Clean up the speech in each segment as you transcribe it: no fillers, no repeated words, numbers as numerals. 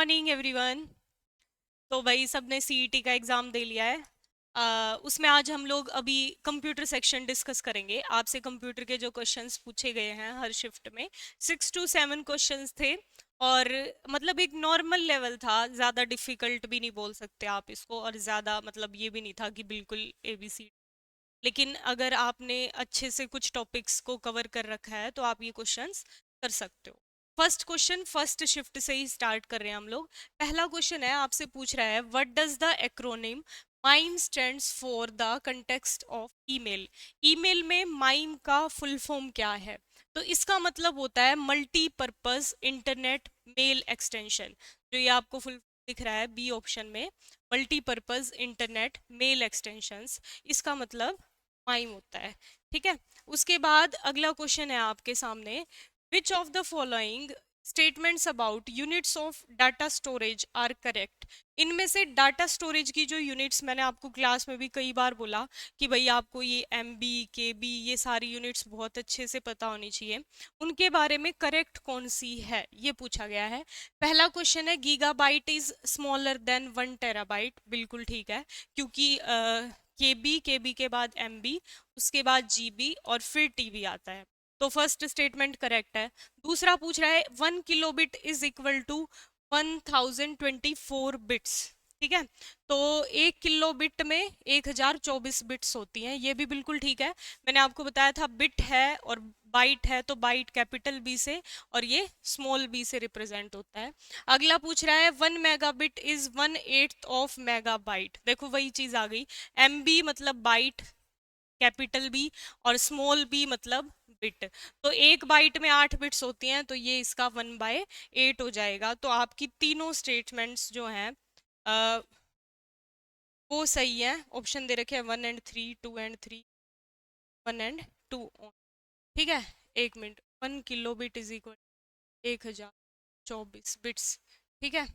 Morning everyone. तो भाई सबने सीईटी का एग्जाम दे लिया है। उसमें आज हम लोग अभी कंप्यूटर सेक्शन डिस्कस करेंगे। आपसे कंप्यूटर के जो क्वेश्चंस पूछे गए हैं हर शिफ्ट में 6 to 7 क्वेश्चंस थे। और मतलब एक नॉर्मल लेवल था, ज़्यादा डिफिकल्ट भी नहीं बोल सकते आप इसको, और ज़्यादा मतलब ये भी नहीं था कि बिल्कुल एबीसी। लेकिन अगर आपने अच्छे से कुछ टॉपिक्स को कवर कर रखा है तो आप ये क्वेश्चंस कर सकते हो। फर्स्ट क्वेश्चन फर्स्ट शिफ्ट से ही स्टार्ट कर रहे हैं हम लोग। पहला क्वेश्चन है, आपसे पूछ रहा है what does the acronym mime stands for the context of email. Email में माइम का फुल फॉर्म क्या है? तो इसका मतलब होता है मल्टीपर्पज इंटरनेट मेल एक्सटेंशन। जो ये आपको फुल दिख रहा है बी ऑप्शन में, मल्टीपर्पज इंटरनेट मेल एक्सटेंशंस, इसका मतलब माइम होता है। ठीक है। उसके बाद अगला क्वेश्चन है आपके सामने, which of the following statements about units of data storage are correct. इनमें से डाटा स्टोरेज की जो यूनिट्स, मैंने आपको क्लास में भी कई बार बोला कि भाई आपको ये एमबी केबी ये सारी यूनिट्स बहुत अच्छे से पता होनी चाहिए। उनके बारे में करेक्ट कौन सी है ये पूछा गया है। पहला क्वेश्चन है gigabyte is smaller than 1 terabyte. बिल्कुल ठीक है, क्योंकि केबी केबी के बाद एमबी, उसके बाद जीबी और फिर टीबी आता है। तो फर्स्ट स्टेटमेंट करेक्ट है। दूसरा पूछ रहा है 1 kilobit is equal to 1024 bits. ठीक है। तो 1 किलोबिट में 1024 बिट्स होती हैं, ये भी बिल्कुल ठीक है। मैंने आपको बताया था बिट है और बाइट है, तो बाइट कैपिटल बी से और ये स्मॉल बी से रिप्रेजेंट होता है। अगला पूछ रहा है 1 मेगाबिट इज 1/8 ऑफ मेगाबाइट। देखो वही चीज आ गई, एम बी मतलब बाइट कैपिटल बी और स्मॉल बी मतलब बिट। तो एक बाइट में 8 बिट्स होती हैं, तो ये इसका 1/8 हो जाएगा। तो आपकी तीनों स्टेटमेंट्स जो हैं अ, वो सही है। ऑप्शन दे रखे हैं 1 and 3, 2 and 3, 1 and 2। ठीक है। एक minute, 1 kilobit is equal 1024 bits. ठीक है।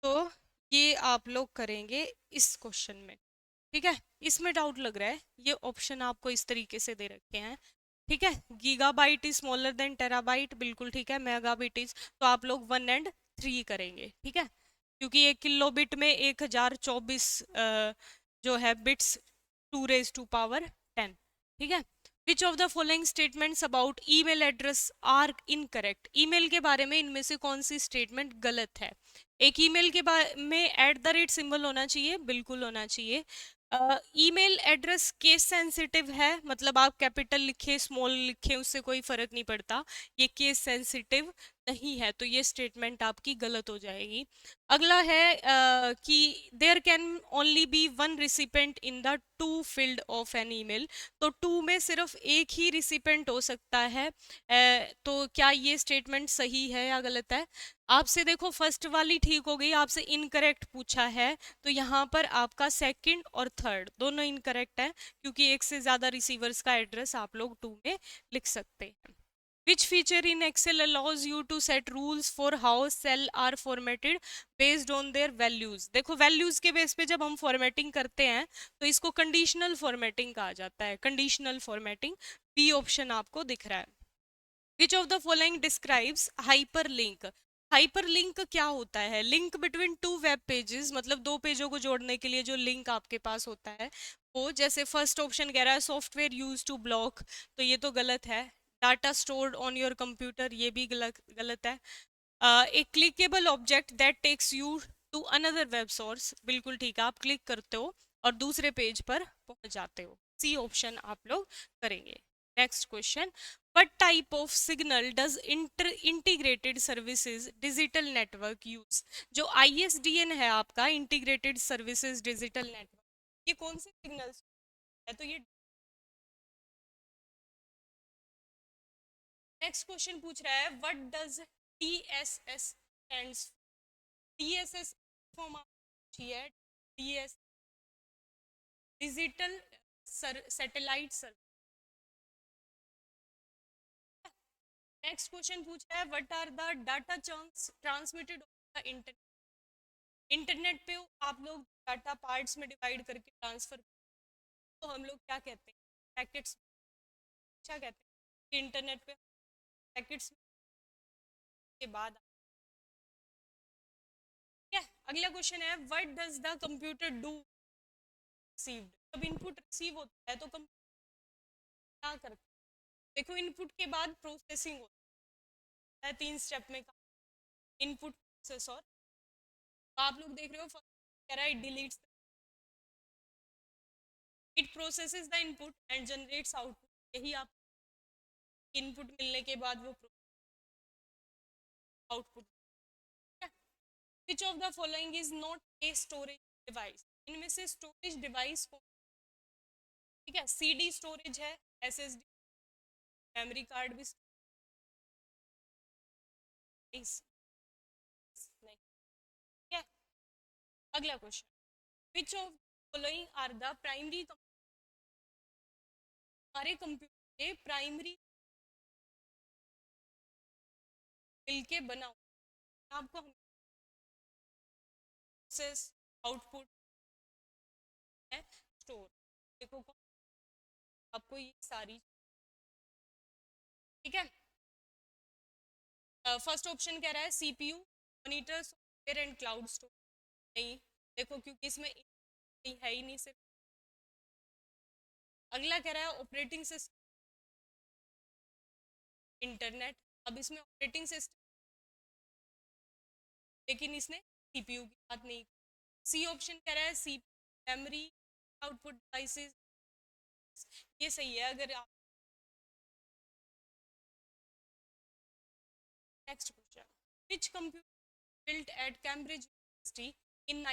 तो ये आप लोग करेंगे इस क्वेश्चन में। ठीक है। इसमें डाउट लग रहा है, ये ऑप्शन आपको इस तरीके से दे रखे हैं। ठीक है। Gigabyte is smaller than terabyte, बिल्कुल ठीक है। मेगाबिट इज, तो आप लोग 1 and 3 करेंगे। ठीक है, क्योंकि 1 किलोबिट में 1024 जो है बिट्स, 2 raised to power 10। ठीक है। Which of the following statements about email address are incorrect. Email के बारे में इनमें से कौन सी स्टेटमेंट गलत है? एक ईमेल के बारे में @ सिंबल होना चाहिए, बिल्कुल होना चाहिए। ईमेल एड्रेस केस सेंसिटिव है, मतलब आप कैपिटल लिखे स्मॉल लिखे उससे कोई फर्क नहीं पड़ता, ये केस सेंसिटिव नहीं है, तो ये स्टेटमेंट आपकी गलत हो जाएगी। अगला है कि there can only be one recipient in the to field of an email. तो टू में सिर्फ एक ही रिसिपेंट हो सकता है। तो क्या ये स्टेटमेंट सही है या गलत है? आपसे देखो फर्स्ट वाली ठीक हो गई, आपसे इनकरेक्ट पूछा है, तो यहाँ पर आपका सेकंड और थर्ड दोनों इनकरेक्ट है, क्योंकि एक से ज्यादा रिसीवर्स का एड्रेस आप लोग टू में लिख सकते हैं। Which feature in Excel allows you to set rules for how cell are formatted based on their values. देखो वैल्यूज के बेस पे जब हम फॉर्मेटिंग करते हैं तो इसको कंडीशनल फॉर्मेटिंग कहा जाता है। कंडीशनल फॉर्मेटिंग, बी ऑप्शन आपको दिख रहा है। Which of the following describes hyperlink. Hyperlink क्या होता है? Link between two web pages, मतलब दो पेजों को जोड़ने के लिए जो लिंक आपके पास होता है वो। जैसे फर्स्ट ऑप्शन कह रहा है सॉफ्टवेयर यूज टू ब्लॉक, तो ये तो गलत है। Data stored on your computer, ये भी गलत गलत है। A clickable object that takes you to another web source, बिल्कुल ठीक है, आप क्लिक करते हो और दूसरे पेज पर पहुंच जाते हो। सी ऑप्शन आप लोग करेंगे। Next question, what type of signal does integrated services digital network use। जो ISDN है आपका, इंटीग्रेटेड सर्विसेज डिजिटल नेटवर्क, ये कौन से सिग्नल्स है? तो ये नेक्स्ट क्वेश्चन पूछ रहा है what does TSS stands. TSS form है DS, digital satellite service. Next question पूछ रहा है what are the data chunks transmitted on the internet. Internet पे आप लोग डाटा पार्ट्स में डिवाइड करके ट्रांसफर, तो हम लोग क्या कहते हैं? पैकेट्स। क्या कहते हैं? इंटरनेट पे पैकेट्स के बाद, ठीक है। अगला क्वेश्चन है what does the computer do received. जब इनपुट रिसीव होता है तो कंप्यूटर क्या करता है? देखो इनपुट के बाद प्रोसेसिंग होता है 3 स्टेप में, इनपुट प्रोसेस और, तो आप लोग देख रहे हो फर्स्ट कह रहा है deletes, it processes the input and generates output. यही आप इनपुट मिलने के बाद वो output, which of the following is not a storage device. इनमें से स्टोरेज डिवाइस को, ठीक है, सीडी स्टोरेज है, एसएसडी, मेमोरी कार्ड भी नहीं, ठीक है। अगला question, which of following are the primary, हमारे कंप्यूटर के प्राइमरी मिलके बना हुआ, आपको प्रोसेस आउटपुट है स्टोर। देखो आपको ये सारी, ठीक है। फर्स्ट ऑप्शन कह रहा है CPU, monitor, software and cloud store. नहीं, देखो क्योंकि इसमें है ही नहीं सिर्फ। अगला कह रहा है ऑपरेटिंग सिस्टम, इंटरनेट। अब इसमें ऑपरेटिंग सिस्टम, लेकिन इसने सीपीयू की बात नहीं। सी ऑप्शन कह रहा है सी मेमोरी, आउटपुट डिवाइसेस। ये सही है। अगर आप next question, which computer built at Cambridge university in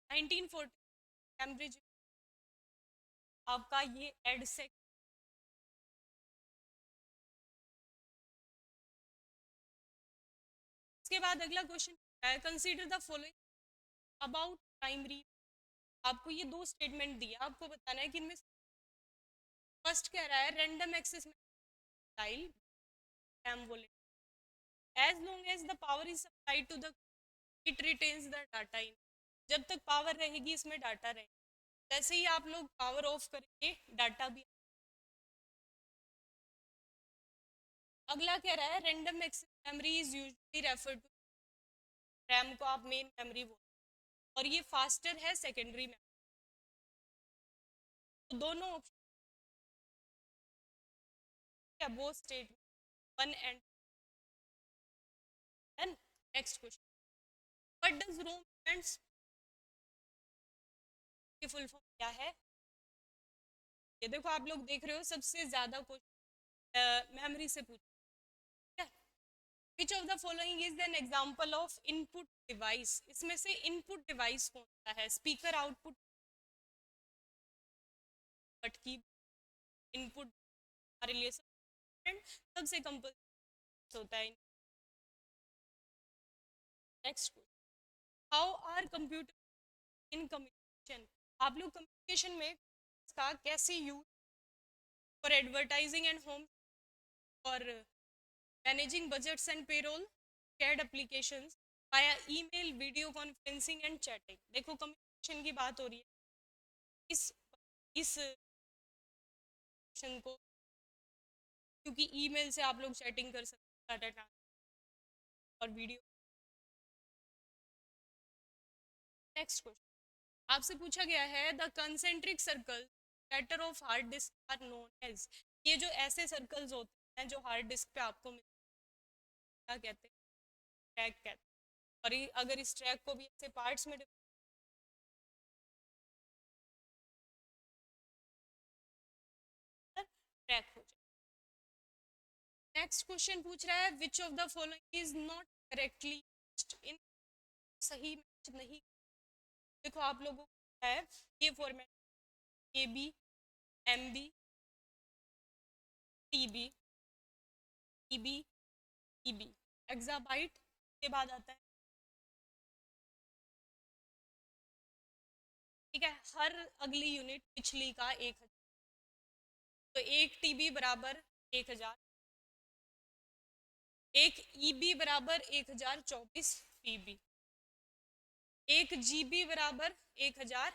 1940। Cambridge, आपका ये एडसेक। इसके बाद अगला क्वेश्चन है consider the following about primary. आपको ये दो स्टेटमेंट दिया, आपको बताना है कि इनमें फर्स्ट कह रहा है रैंडम एक्सेस स्टाइल रैम बोले, as long as the power is supplied to the it retains the data in. जब तक पावर रहेगी इसमें डाटा रहेगा, जैसे ही आप लोग पावर ऑफ करेंगे डाटा भी। अगला कह रहा है random access memory is usually refer to, RAM को आप मेन मेमोरी बोलते हैं, और ये फास्टर है सेकेंडरी मेमोरी। तो दोनों ऑप्शन है, both state one and then. Next question, what does ROM and की फुल फॉर्म क्या है? ये देखो आप लोग देख रहे हो सबसे ज्यादा क्वेश्चन मेमोरी से पूछा। Which of the following is an example of input device. इसमें से इनपुट डिवाइस कौन सा है? स्पीकर, आउटपुट, बट की इनपुट हमारे लिए सबसे कंपल्सरी होता है। Next, how are computer in communication. आप लोग कम्युनिकेशन में इसका कैसे use for advertising and home, for managing budgets and payroll, shared applications, via email, video conferencing and chatting. देखो कम्युनिकेशन की बात हो रही है इस ऑप्शन को, क्योंकि ईमेल से आप लोग चैटिंग कर सकते हैं और वीडियो। नेक्स्ट क्वेश्चन आपसे पूछा गया है the concentric circle centre of hard disk are known as. ये जो ऐसे सर्कल्स होते हैं जो हार्ड डिस्क पे आपको मिलते हैं, क्या कहते हैं? ट्रैक कहते हैं। और अगर इस ट्रैक को भी ऐसे पार्ट्स में ट्रैक हो जाए। नेक्स्ट क्वेश्चन पूछ रहा है which of the following is not correctly in, सही मैच नहीं। देखो आप लोगों को है ये format, A B, M B, T B, E B, E B, exabyte के बाद आता है, ठीक है। हर अगली यूनिट पिछली का 1000, तो एक टीबी बराबर 1000, एक ईबी बराबर 1024 पीबी, एक जीबी बराबर 1000,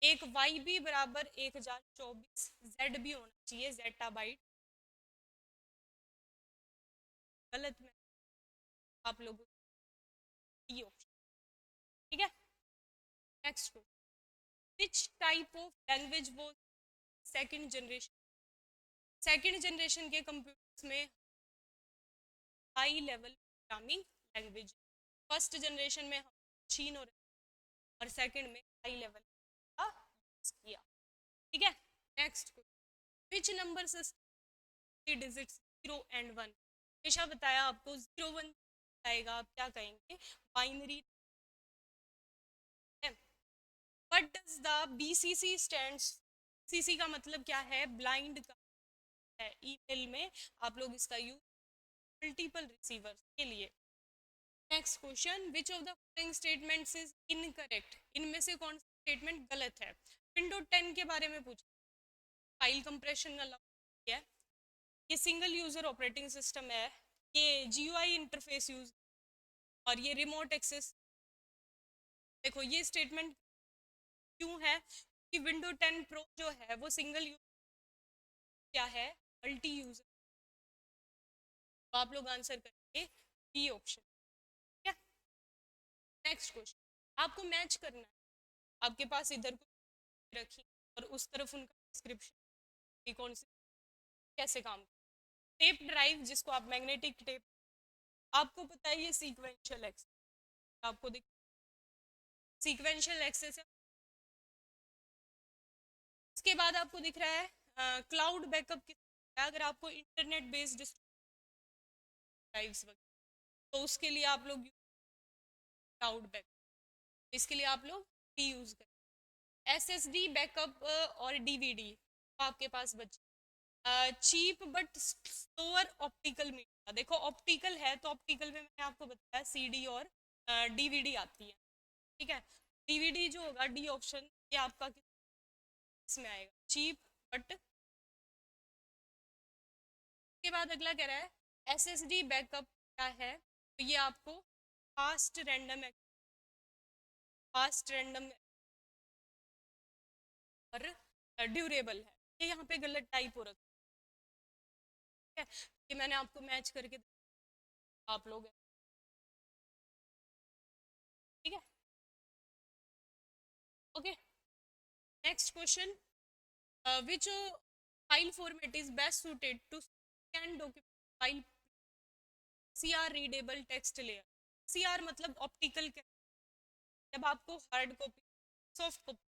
एक वाई बी बराबर 1024, जेड भी होना चाहिए जेटाबाइट, गलत में आप लोगों की ऑप्शन। ठीक है, next question, which type of language वो सेकंड जनरेशन, सेकंड जनरेशन के कंप्यूटर्स में high level programming language, first generation में हम मशीन और सेकंड में हाई लेवल का यूज किया। ठीक है, next question, which number system digits 0 and 1, हमेशा बताया आपको 0 1 आएगा, आप क्या कहेंगे, binary. What does the BCC stands, CC का मतलब क्या है, ब्लाइंड का है, ईमेल में आप लोग इसका यूज मल्टीपल रिसीवर्स के लिए। Next question, which of the following statements is incorrect, इनमें से कौन सा स्टेटमेंट गलत है। विंडो 10 के बारे में पूछा, फाइल कंप्रेशन अलाउ है, ये सिंगल यूजर ऑपरेटिंग सिस्टम है, ये जीयूआई इंटरफेस यूज, और ये रिमोट एक्सेस। देखो ये स्टेटमेंट क्यों है कि विंडो 10 प्रो जो है वो सिंगल यूजर क्या है, मल्टी यूजर, तो आप लोग आंसर करेंगे बी ऑप्शन। ठीक है, नेक्स्ट क्वेश्चन, आपको मैच करना है, आपके पास इधर को रखी और उस तरफ उनका डिस्क्रिप्शन कौन सी कैसे काम, टेप ड्राइव जिसको आप मैग्नेटिक टेप, आपको पता है ये सीक्वेंशियल एक्सेस, आपको दिख सीक्वेंशियल एक्सेस है। उसके बाद आपको दिख रहा है क्लाउड बैकअप की, अगर आपको इंटरनेट बेस्ड ड्राइव्स वगैरह तो उसके लिए आप लोग क्लाउड बैकअप, इसके लिए आप लोग डी यूज करें। एसएसडी बैकअप और डीवीडी तो आपके पास बचे, cheap but slower optical media, देखो ऑप्टिकल है तो ऑप्टिकल में मैंने आपको बताया सीडी और डीवीडी आती है। ठीक है, डीवीडी जो होगा डी ऑप्शन, ये आपका किसमें आएगा, चीप बट। के बाद अगला कह रहा है एसएसडी बैकअप क्या है, तो ये आपको फास्ट रैंडम और ड्यूरेबल है, ये यहाँ पे गलत टाइप हो रखा है, ये मैंने आपको मैच करके आप लोग, ठीक है। Okay, next question, which file format is best suited to scan document file, CR readable text layer, CR मतलब ऑप्टिकल, जब आपको हार्ड कॉपी सॉफ्ट कॉपी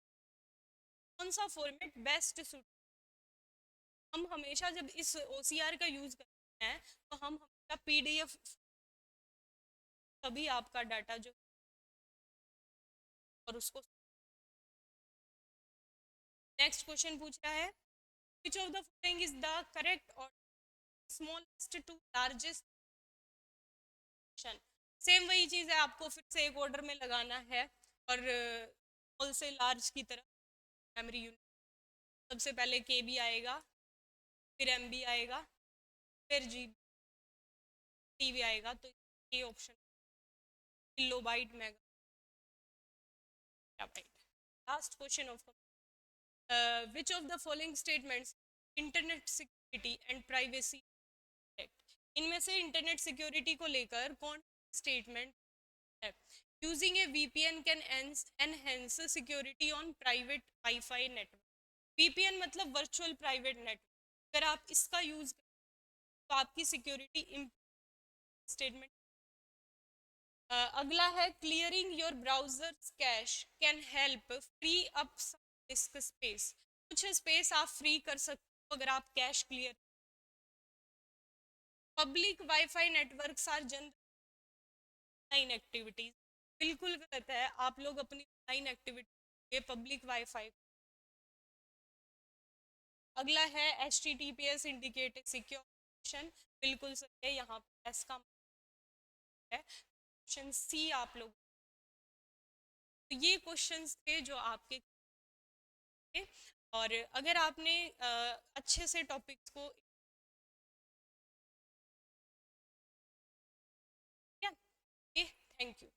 कौन सा फॉर्मेट बेस्ट सूट, हम हमेशा जब इस OCR का यूज करते हैं तो हम हमेशा PDF, तभी आपका डाटा जो और उसको। नेक्स्ट क्वेश्चन पूछ रहा है which of the following is the correct or smallest to largest, same वही चीज है, आपको फिर से एक ऑर्डर में लगाना है और स्मॉल से लार्ज की तरफ मेमोरी यूनिट, सबसे पहले KB आएगा, फिर MB आएगा, फिर TB आएगा, तो ये option kilobyte megabyte. Last question of which of the following statements internet security and privacy act, इनमें से इंटरनेट सिक्योरिटी को लेकर कौन स्टेटमेंट है, using A VPN can enhance security on private wifi network, VPN मतलब वर्चुअल प्राइवेट नेटवर्क, अगर आप इसका यूज तो आपकी सिक्योरिटी स्टेटमेंट। अगला है clearing your browser cache can help free up disk space, कुछ स्पेस आप फ्री कर सकते हो अगर आप cache clear. Public wifi networks are general activities, बिल्कुल गलत है, आप लोग अपनी ऑनलाइन एक्टिविटी ये पब्लिक वाईफाई। अगला है HTTPS इंडिकेटेड सिक्योर, बिल्कुल सही है, यहाँ पर एस का है, ऑप्शन सी आप लोग। तो ये क्वेश्चंस थे जो आपके, और अगर आपने अच्छे से टॉपिक्स को, थैंक यू।